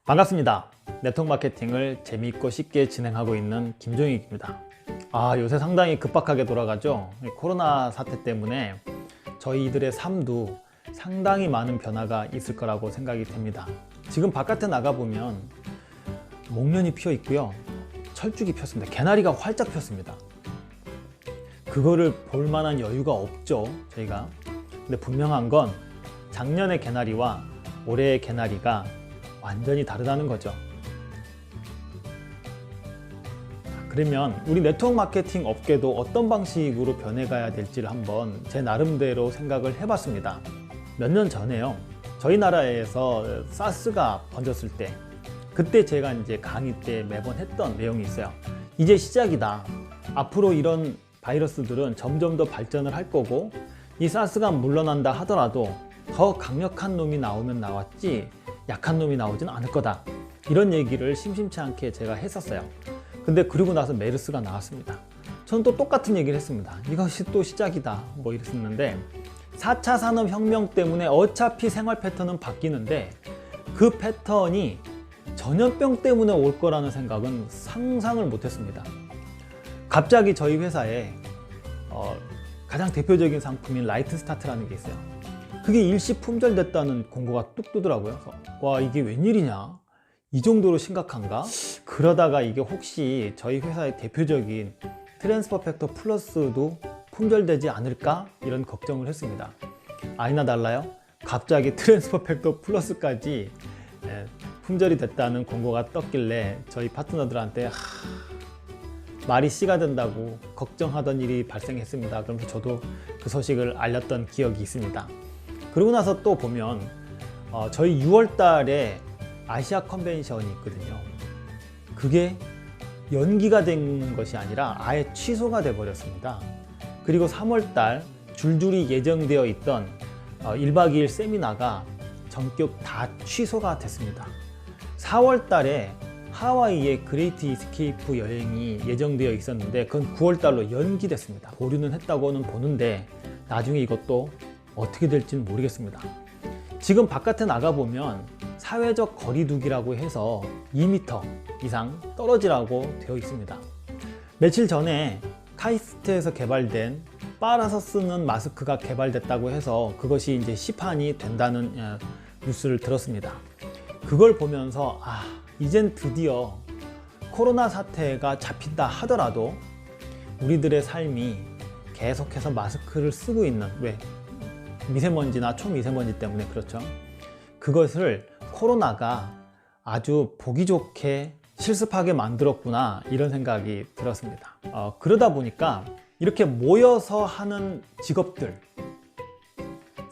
반갑습니다. 네트워크 마케팅을 재미있고 쉽게 진행하고 있는 김종익입니다. 요새 상당히 급박하게 돌아가죠. 코로나 사태 때문에 저희들의 삶도 상당히 많은 변화가 있을 거라고 생각이 됩니다. 지금 바깥에 나가보면 목련이 피어 있고요, 철쭉이 폈습니다. 개나리가 활짝 폈습니다. 그거를 볼 만한 여유가 없죠, 저희가. 근데 분명한 건 작년의 개나리와 올해의 개나리가 완전히 다르다는 거죠. 그러면 우리 네트워크 마케팅 업계도 어떤 방식으로 변해가야 될지를 한번 제 나름대로 생각을 해봤습니다. 몇 년 전에요, 저희 나라에서 사스가 번졌을 때, 그때 제가 이제 강의 때 매번 했던 내용이 있어요. 이제 시작이다. 앞으로 이런 바이러스들은 점점 더 발전을 할 거고, 이 사스가 물러난다 하더라도 더 강력한 놈이 나오면 나왔지 약한 놈이 나오진 않을 거다. 이런 얘기를 심심치 않게 제가 했었어요. 근데 그러고 나서 메르스가 나왔습니다. 저는 또 똑같은 얘기를 했습니다. 이것이 또 시작이다, 뭐 이랬었는데, 4차 산업혁명 때문에 어차피 생활 패턴은 바뀌는데 그 패턴이 전염병 때문에 올 거라는 생각은 상상을 못했습니다. 갑자기 저희 회사에 가장 대표적인 상품인 라이트 스타트라는 게 있어요. 그게 일시 품절됐다는 공고가 뚝 뜨더라고요. 그래서 와, 이게 웬일이냐? 이 정도로 심각한가? 그러다가 이게 혹시 저희 회사의 대표적인 트랜스퍼 팩터 플러스도 품절되지 않을까? 이런 걱정을 했습니다. 아니나 달라요? 갑자기 트랜스퍼 팩터 플러스까지 품절이 됐다는 공고가 떴길래 저희 파트너들한테 말이 씨가 된다고 걱정하던 일이 발생했습니다. 그러면서 저도 그 소식을 알렸던 기억이 있습니다. 그러고 나서 또 보면 저희 6월 달에 아시아 컨벤션이 있거든요. 그게 연기가 된 것이 아니라 아예 취소가 돼 버렸습니다. 그리고 3월 달 줄줄이 예정되어 있던 1박 2일 세미나가 전격 다 취소가 됐습니다. 4월 달에 하와이의 그레이트 이스케이프 여행이 예정되어 있었는데 그건 9월 달로 연기됐습니다. 보류는 했다고는 보는데 나중에 이것도 어떻게 될지는 모르겠습니다. 지금 바깥에 나가보면 사회적 거리두기라고 해서 2m 이상 떨어지라고 되어 있습니다. 며칠 전에 카이스트에서 개발된 빨아서 쓰는 마스크가 개발됐다고 해서 그것이 이제 시판이 된다는 뉴스를 들었습니다. 그걸 보면서 이젠 드디어 코로나 사태가 잡힌다 하더라도 우리들의 삶이 계속해서 마스크를 쓰고 있는, 왜? 미세먼지나 초미세먼지 때문에 그렇죠. 그것을 코로나가 아주 보기 좋게 실습하게 만들었구나, 이런 생각이 들었습니다. 그러다 보니까 이렇게 모여서 하는 직업들,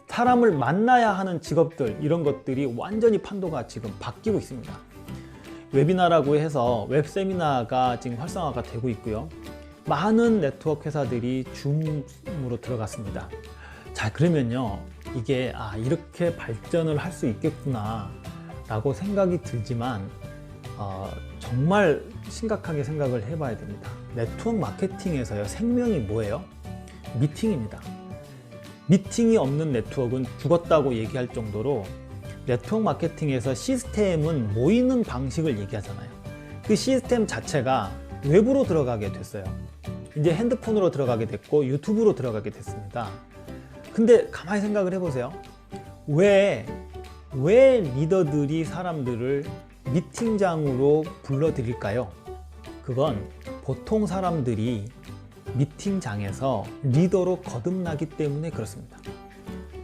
사람을 만나야 하는 직업들, 이런 것들이 완전히 판도가 지금 바뀌고 있습니다. 웨비나라고 해서 웹 세미나가 지금 활성화가 되고 있고요. 많은 네트워크 회사들이 줌으로 들어갔습니다. 자, 그러면요, 이게 이렇게 발전을 할 수 있겠구나 라고 생각이 들지만 정말 심각하게 생각을 해봐야 됩니다. 네트워크 마케팅에서요, 생명이 뭐예요? 미팅입니다. 미팅이 없는 네트워크는 죽었다고 얘기할 정도로 네트워크 마케팅에서 시스템은 모이는 방식을 얘기하잖아요. 그 시스템 자체가 외부로 들어가게 됐어요. 이제 핸드폰으로 들어가게 됐고 유튜브로 들어가게 됐습니다. 근데 가만히 생각을 해보세요. 왜 리더들이 사람들을 미팅장으로 불러들일까요? 그건 보통 사람들이 미팅장에서 리더로 거듭나기 때문에 그렇습니다.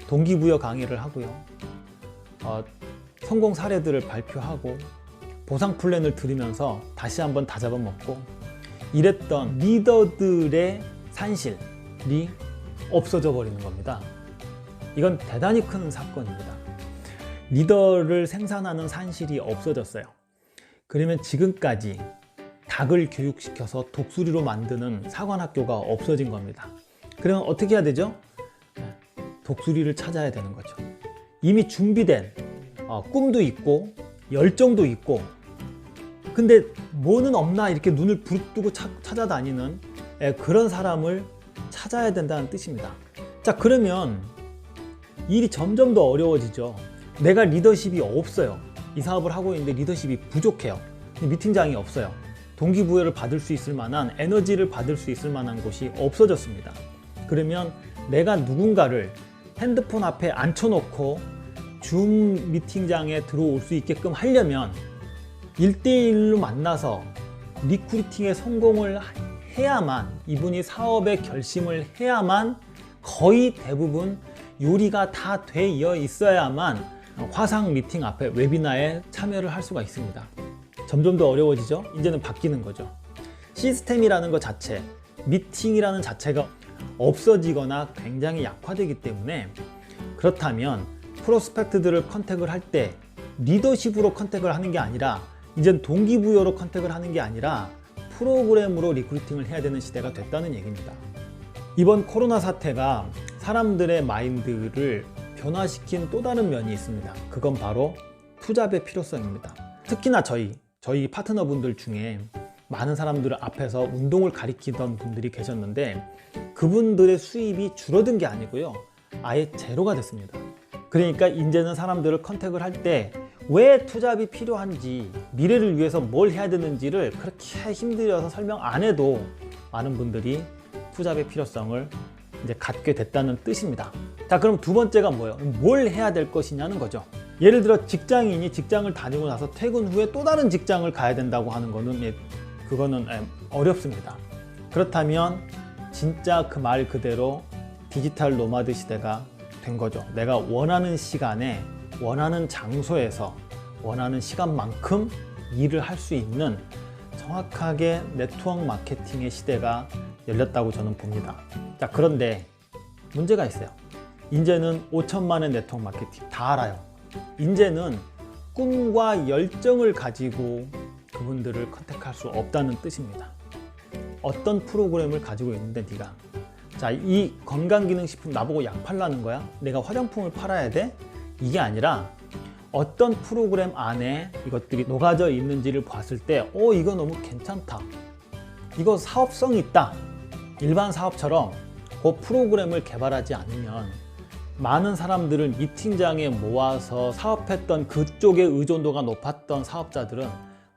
동기부여 강의를 하고요, 성공 사례들을 발표하고 보상 플랜을 들으면서 다시 한번 다잡아먹고 이랬던 리더들의 산실이 없어져 버리는 겁니다. 이건 대단히 큰 사건입니다. 리더를 생산하는 산실이 없어졌어요. 그러면 지금까지 닭을 교육시켜서 독수리로 만드는 사관학교가 없어진 겁니다. 그러면 어떻게 해야 되죠? 독수리를 찾아야 되는 거죠. 이미 준비된 꿈도 있고 열정도 있고, 근데 뭐는 없나 이렇게 눈을 부릅뜨고 찾아다니는 그런 사람을 찾아야 된다는 뜻입니다. 자, 그러면 일이 점점 더 어려워지죠. 내가 리더십이 없어요. 이 사업을 하고 있는데 리더십이 부족해요. 미팅장이 없어요. 동기부여를 받을 수 있을 만한, 에너지를 받을 수 있을 만한 곳이 없어졌습니다. 그러면 내가 누군가를 핸드폰 앞에 앉혀놓고 줌 미팅장에 들어올 수 있게끔 하려면 1대1로 만나서 리크루팅에 성공을 해야만, 이분이 사업에 결심을 해야만, 거의 대부분 요리가 다 되어 있어야만 화상 미팅 앞에 웨비나에 참여를 할 수가 있습니다. 점점 더 어려워지죠? 이제는 바뀌는 거죠. 시스템이라는 것 자체, 미팅이라는 자체가 없어지거나 굉장히 약화되기 때문에, 그렇다면 프로스펙트들을 컨택을 할 때 리더십으로 컨택을 하는 게 아니라, 이젠 동기부여로 컨택을 하는 게 아니라 프로그램으로 리크루팅을 해야 되는 시대가 됐다는 얘기입니다. 이번 코로나 사태가 사람들의 마인드를 변화시킨 또 다른 면이 있습니다. 그건 바로 투잡의 필요성입니다. 특히나 저희 파트너분들 중에 많은 사람들 앞에서 운동을 가리키던 분들이 계셨는데, 그분들의 수입이 줄어든 게 아니고요, 아예 제로가 됐습니다. 그러니까 이제는 사람들을 컨택을 할 때 왜 투잡이 필요한지, 미래를 위해서 뭘 해야 되는지를 그렇게 힘들어서 설명 안 해도 많은 분들이 투잡의 필요성을 이제 갖게 됐다는 뜻입니다. 자, 그럼 두 번째가 뭐예요? 뭘 해야 될 것이냐는 거죠. 예를 들어 직장인이 직장을 다니고 나서 퇴근 후에 또 다른 직장을 가야 된다고 하는 거는, 그거는 어렵습니다. 그렇다면 진짜 그 말 그대로 디지털 노마드 시대가 된 거죠. 내가 원하는 시간에, 원하는 장소에서, 원하는 시간만큼 일을 할 수 있는 정확하게 네트워크 마케팅의 시대가 열렸다고 저는 봅니다. 자, 그런데 문제가 있어요. 이제는 5천만의 네트워크 마케팅 다 알아요. 이제는 꿈과 열정을 가지고 그분들을 컨택할 수 없다는 뜻입니다. 어떤 프로그램을 가지고 있는데 네가, 자, 이 건강기능식품 나보고 약 팔라는 거야? 내가 화장품을 팔아야 돼? 이게 아니라 어떤 프로그램 안에 이것들이 녹아져 있는지를 봤을 때 이거 너무 괜찮다, 이거 사업성이 있다. 일반 사업처럼 그 프로그램을 개발하지 않으면 많은 사람들을 미팅장에 모아서 사업했던, 그쪽에 의존도가 높았던 사업자들은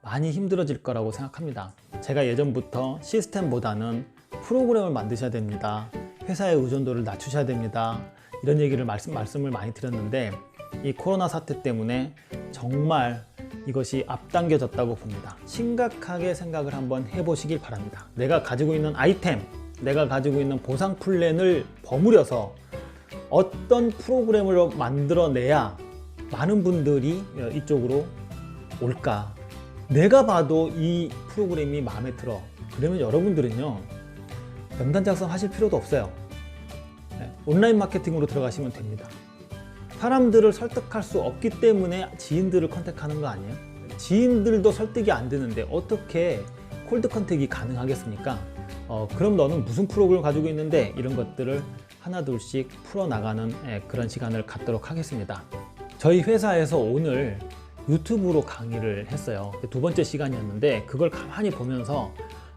많이 힘들어질 거라고 생각합니다. 제가 예전부터 시스템보다는 프로그램을 만드셔야 됩니다, 회사의 의존도를 낮추셔야 됩니다, 이런 얘기를 말씀을 많이 드렸는데, 이 코로나 사태 때문에 정말 이것이 앞당겨졌다고 봅니다. 심각하게 생각을 한번 해보시길 바랍니다. 내가 가지고 있는 아이템, 내가 가지고 있는 보상 플랜을 버무려서 어떤 프로그램을 만들어내야 많은 분들이 이쪽으로 올까? 내가 봐도 이 프로그램이 마음에 들어. 그러면 여러분들은요, 명단 작성하실 필요도 없어요. 온라인 마케팅으로 들어가시면 됩니다. 사람들을 설득할 수 없기 때문에 지인들을 컨택하는 거 아니에요? 지인들도 설득이 안 되는데 어떻게 콜드 컨택이 가능하겠습니까? 그럼 너는 무슨 프로그램을 가지고 있는데, 이런 것들을 하나둘씩 풀어나가는 그런 시간을 갖도록 하겠습니다. 저희 회사에서 오늘 유튜브로 강의를 했어요. 두 번째 시간이었는데, 그걸 가만히 보면서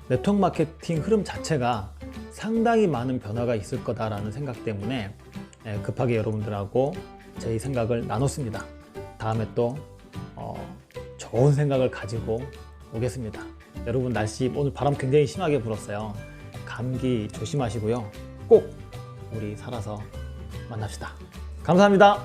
네트워크 마케팅 흐름 자체가 상당히 많은 변화가 있을 거다라는 생각 때문에 급하게 여러분들하고 제 생각을 나눴습니다. 다음에 또 좋은 생각을 가지고 오겠습니다. 여러분, 날씨 오늘 바람 굉장히 심하게 불었어요. 감기 조심하시고요. 꼭 우리 살아서 만납시다. 감사합니다.